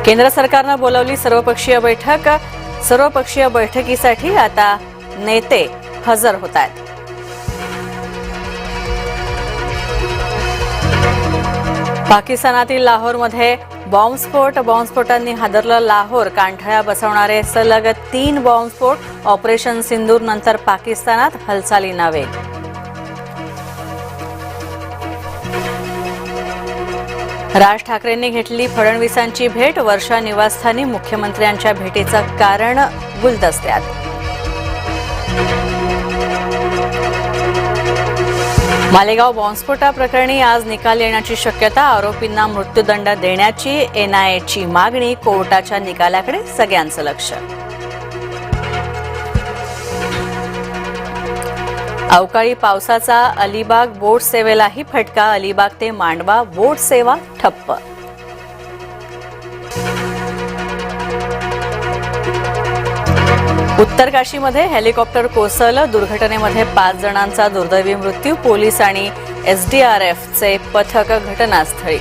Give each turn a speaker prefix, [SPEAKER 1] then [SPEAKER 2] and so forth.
[SPEAKER 1] केंद्र सरकारने बोलावली सर्वपक्षीय बैठक। सर्वपक्षीय बैठकीसाठी आता नेते हजर होत आहेत। पाकिस्तानातील लाहोरमध्ये बॉम्बस्फोटांनी हादरलं लाहोर। कांठळ्या बसवणारे सलग 3 बॉम्बस्फोट। ऑपरेशन सिंदूर नंतर पाकिस्तानात हालचालींना वेग। राज ठाकरेंनी घेतली फडणवीसांची भेट। वर्षा निवासस्थानी मुख्यमंत्र्यांच्या भेटीचं कारण गुलदस्त्यात। मालेगाव बॉम्बस्फोटाप्रकरणी आज निकाल येण्याची शक्यता। आरोपींना मृत्यूदंड देण्याची एनआयएची मागणी। कोर्टाच्या निकालाकडे सगळ्यांचं लक्ष। अवकाळी पावसाचा अलिबाग बोट सेवेलाही फटका। अलिबाग ते मांडवा बोट सेवा ठप्प। उत्तर काशीमध्ये हेलिकॉप्टर कोसळलं। दुर्घटनेमध्ये 5 जणांचा दुर्दैवी मृत्यू। पोलीस आणि एसडीआरएफचे पथक घटनास्थळी।